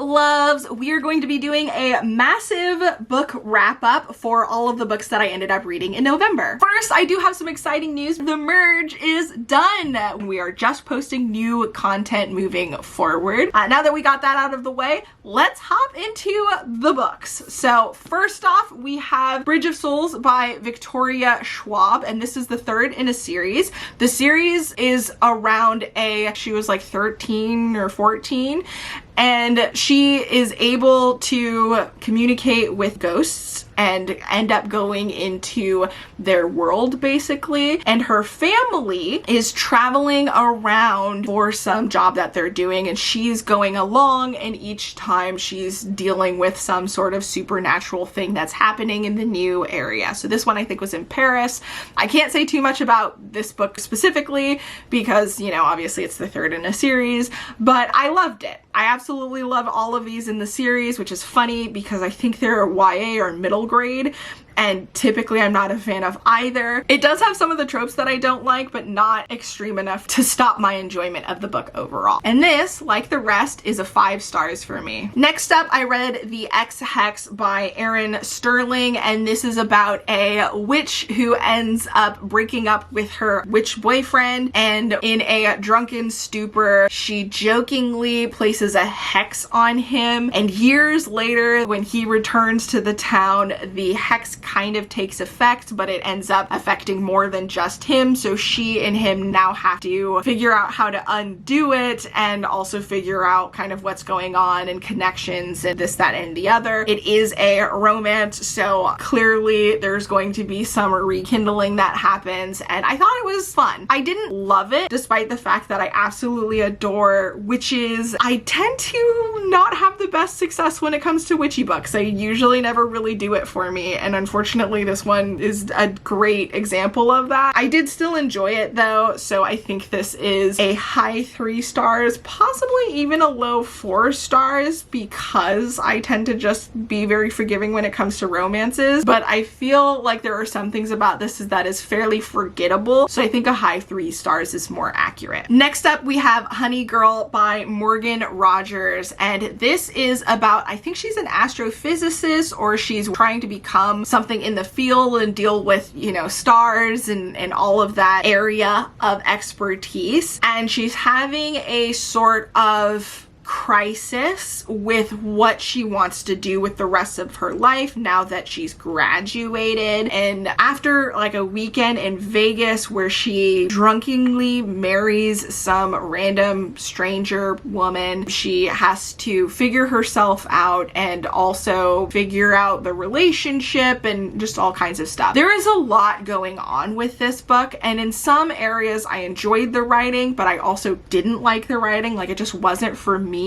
loves, we are going to be doing a massive book wrap up for all of the books that I ended up reading in November. First, I do have some exciting news. The merge is done. We are just posting new content moving forward. Now that we got that out of the way, let's hop into the books. So first off, we have Bridge of Souls by Victoria Schwab, and this is the third in a series. The series is around she was like 13 or 14, and she is able to communicate with ghosts and end up going into their world basically. And her family is traveling around for some job that they're doing, and she's going along, and each time she's dealing with some sort of supernatural thing that's happening in the new area. So this one I think was in Paris. I can't say too much about this book specifically because, you know, obviously it's the third in a series, but I loved it. I absolutely love all of these in the series, which is funny because I think they're YA or middle grade, and typically I'm not a fan of either. It does have some of the tropes that I don't like, but not extreme enough to stop my enjoyment of the book overall. And this, like the rest, is a 5 stars for me. Next up, I read The X Hex by Erin Sterling, and this is about a witch who ends up breaking up with her witch boyfriend, and in a drunken stupor, she jokingly places a hex on him, and years later, when he returns to the town, the hex kind of takes effect, but it ends up affecting more than just him. So she and him now have to figure out how to undo it, and also figure out kind of what's going on and connections and this, that, and the other. It is a romance, so clearly there's going to be some rekindling that happens, and I thought it was fun. I didn't love it, despite the fact that I absolutely adore witches. I tend to not have the best success when it comes to witchy books. I usually never really do it for me, and unfortunately this one is a great example of that. I did still enjoy it though, so I think this is a high 3 stars, possibly even a low 4 stars, because I tend to just be very forgiving when it comes to romances, but I feel like there are some things about this that is fairly forgettable, so I think a high 3 stars is more accurate. Next up, we have Honey Girl by Morgan Rogers, and this is about, I think she's an astrophysicist, or she's trying to become something in the field and deal with, you know, stars and all of that area of expertise, and she's having a sort of crisis with what she wants to do with the rest of her life now that she's graduated. And after like a weekend in Vegas where she drunkenly marries some random stranger woman, she has to figure herself out and also figure out the relationship and just all kinds of stuff. There is a lot going on with this book, and in some areas I enjoyed the writing, but I also didn't like the writing. Like, it just wasn't for me.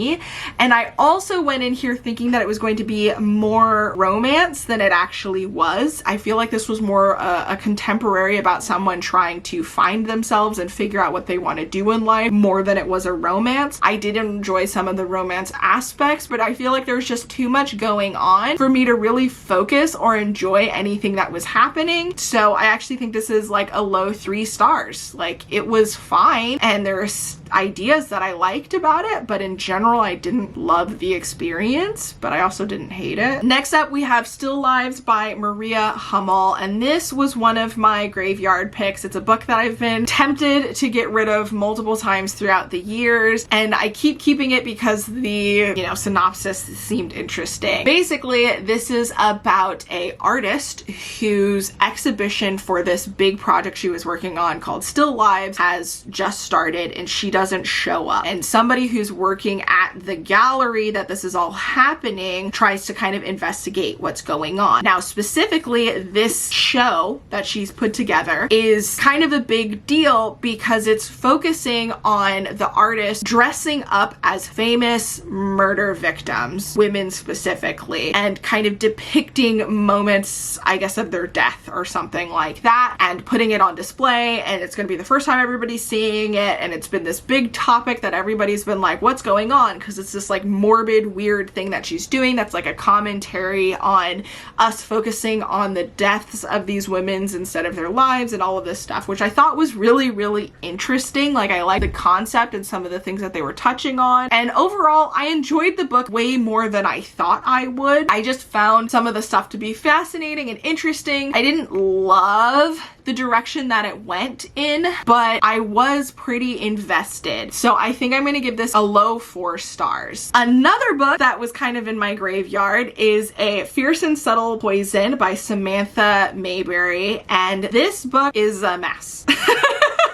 And I also went in here thinking that it was going to be more romance than it actually was. I feel like this was more a contemporary about someone trying to find themselves and figure out what they want to do in life, more than it was a romance. I did enjoy some of the romance aspects, but I feel like there's just too much going on for me to really focus or enjoy anything that was happening. So I actually think this is like a low 3 stars. Like, it was fine, and there's ideas that I liked about it, but in general I didn't love the experience, but I also didn't hate it. Next up, we have Still Lives by Maria Hummel, and this was one of my graveyard picks. It's a book that I've been tempted to get rid of multiple times throughout the years, and I keep keeping it because the, you know, synopsis seemed interesting. Basically, this is about a artist whose exhibition for this big project she was working on called Still Lives has just started, and she doesn't show up. And somebody who's working at the gallery that this is all happening tries to kind of investigate what's going on. Now, specifically, this show that she's put together is kind of a big deal because it's focusing on the artist dressing up as famous murder victims, women specifically, and kind of depicting moments, I guess, of their death or something like that, and putting it on display. And it's going to be the first time everybody's seeing it, and it's been this big big topic that everybody's been like, what's going on? Because it's this like morbid, weird thing that she's doing that's like a commentary on us focusing on the deaths of these women instead of their lives and all of this stuff, which I thought was really, really interesting. Like, I like the concept and some of the things that they were touching on. And overall, I enjoyed the book way more than I thought I would. I just found some of the stuff to be fascinating and interesting. I didn't love the direction that it went in, but I was pretty invested. So I think I'm gonna give this a low 4 stars. Another book that was kind of in my graveyard is A Fierce and Subtle Poison by Samantha Mayberry, and this book is a mess.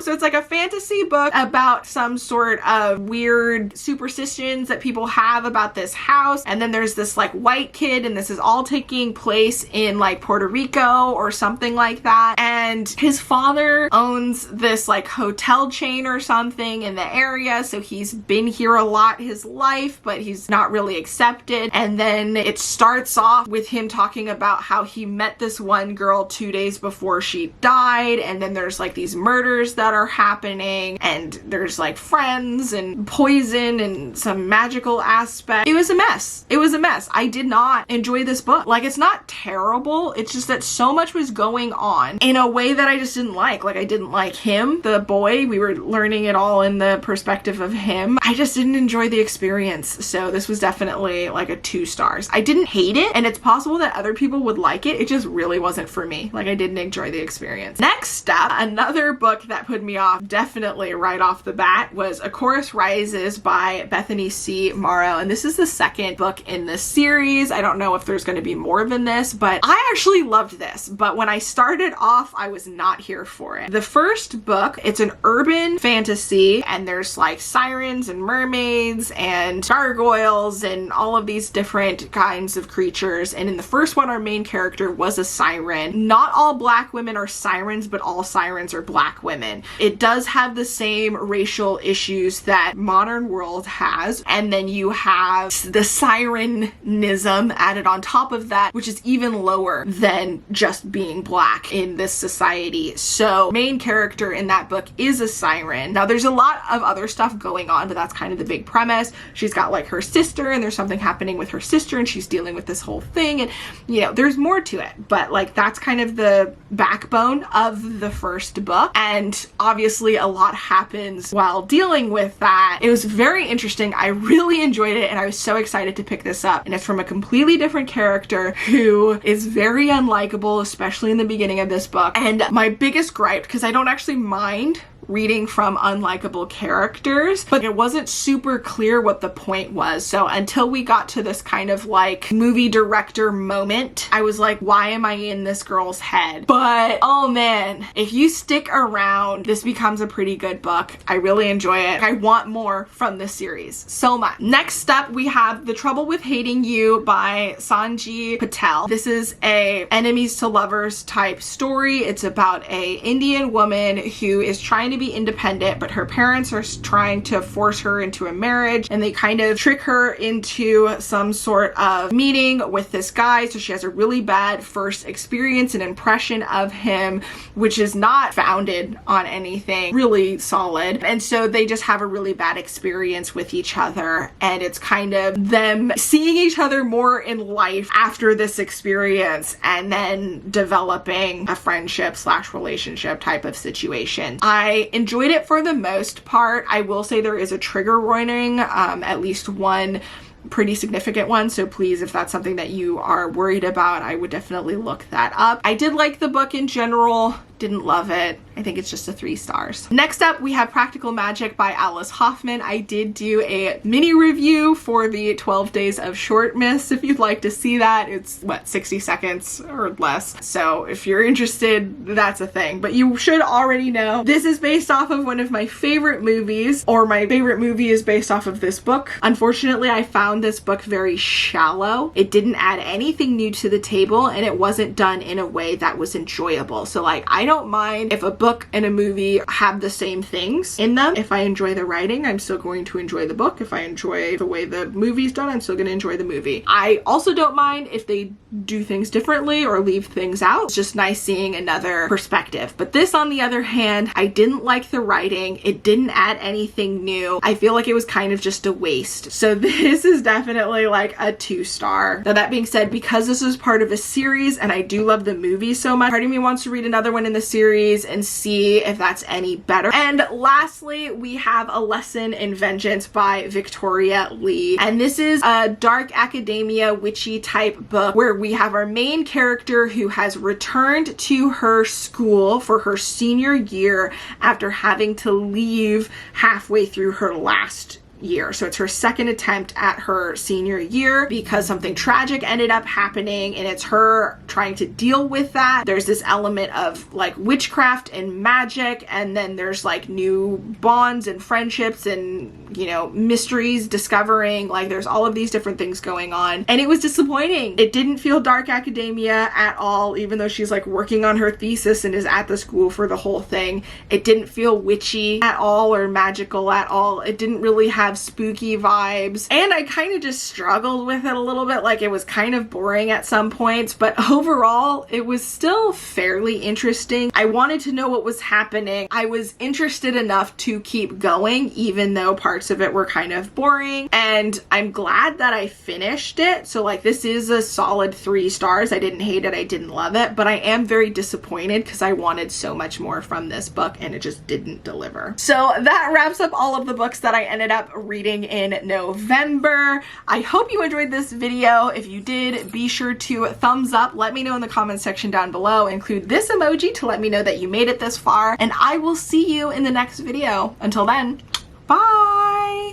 So it's like a fantasy book about some sort of weird superstitions that people have about this house. And then there's this like white kid, and this is all taking place in like Puerto Rico or something like that. And his father owns this like hotel chain or something in the area. So he's been here a lot his life, but he's not really accepted. And then it starts off with him talking about how he met this one girl 2 days before she died. And then there's like these murders that are happening, and there's like friends and poison and some magical aspect. It was a mess. It was a mess. I did not enjoy this book. Like, it's not terrible. It's just that so much was going on in a way that I just didn't like. Like, I didn't like him, the boy. We were learning it all in the perspective of him. I just didn't enjoy the experience. So this was definitely like a 2 stars. I didn't hate it, and it's possible that other people would like it. It just really wasn't for me. Like, I didn't enjoy the experience. Next up, another book that put me off definitely right off the bat was A Chorus Rises by Bethany C. Morrow, and this is the second book in this series. I don't know if there's going to be more than this, but I actually loved this, but when I started off, I was not here for it. The first book, it's an urban fantasy, and there's like sirens and mermaids and gargoyles and all of these different kinds of creatures, and in the first one, our main character was a siren. Not all black women are sirens, but all sirens are black women. It does have the same racial issues that modern world has, and then you have the sirenism added on top of that, which is even lower than just being black in this society. So main character in that book is a siren. Now there's a lot of other stuff going on, but that's kind of the big premise. She's got like her sister, and there's something happening with her sister, and she's dealing with this whole thing, and you know, there's more to it, but like that's kind of the backbone of the first book. And obviously a lot happens while dealing with that. It was very interesting. I really enjoyed it, and I was so excited to pick this up. And it's from a completely different character who is very unlikable, especially in the beginning of this book. And my biggest gripe, because I don't actually mind reading from unlikable characters, but it wasn't super clear what the point was. So until we got to this kind of like movie director moment, I was like, why am I in this girl's head? But oh man, if you stick around, this becomes a pretty good book. I really enjoy it. I want more from this series so much. Next up, we have The Trouble with Hating You by Sanji Patel. This is a enemies to lovers type story. It's about a Indian woman who is trying to be independent, but her parents are trying to force her into a marriage, and they kind of trick her into some sort of meeting with this guy. So she has a really bad first experience and impression of him, which is not founded on anything really solid. And so they just have a really bad experience with each other, and it's kind of them seeing each other more in life after this experience, and then developing a friendship / relationship type of situation. I enjoyed it for the most part. I will say there is a trigger warning, at least one pretty significant one, so please, if that's something that you are worried about, I would definitely look that up. I did like the book in general, didn't love it. I think it's just a 3 stars. Next up, we have Practical Magic by Alice Hoffman. I did do a mini review for the 12 Days of Shortmas. If you'd like to see that, it's what, 60 seconds or less. So if you're interested, that's a thing. But you should already know this is based off of one of my favorite movies, or my favorite movie is based off of this book. Unfortunately, I found this book very shallow. It didn't add anything new to the table, and it wasn't done in a way that was enjoyable. So like, I don't mind if a book book and a movie have the same things in them. If I enjoy the writing, I'm still going to enjoy the book. If I enjoy the way the movie's done, I'm still going to enjoy the movie. I also don't mind if they do things differently or leave things out. It's just nice seeing another perspective. But this, on the other hand, I didn't like the writing. It didn't add anything new. I feel like it was kind of just a waste. So this is definitely like a 2-star. Now, that being said, because this is part of a series and I do love the movie so much, part of me wants to read another one in the series and see if that's any better. And lastly, we have A Lesson in Vengeance by Victoria Lee. And this is a dark academia witchy type book where we have our main character who has returned to her school for her senior year after having to leave halfway through her last year. So it's her second attempt at her senior year because something tragic ended up happening, and it's her trying to deal with that. There's this element of like witchcraft and magic, and then there's like new bonds and friendships and, you know, mysteries discovering, like there's all of these different things going on. And it was disappointing. It didn't feel dark academia at all, even though she's like working on her thesis and is at the school for the whole thing. It didn't feel witchy at all or magical at all. It didn't really have spooky vibes, and I kind of just struggled with it a little bit. Like, it was kind of boring at some points, but overall it was still fairly interesting. I wanted to know what was happening. I was interested enough to keep going, even though parts of it were kind of boring, and I'm glad that I finished it. So like, this is a solid 3 stars. I didn't hate it, I didn't love it, but I am very disappointed because I wanted so much more from this book and it just didn't deliver. So that wraps up all of the books that I ended up reading in November. I hope you enjoyed this video. If you did, be sure to thumbs up. Let me know in the comments section down below. Include this emoji to let me know that you made it this far, and I will see you in the next video. Until then,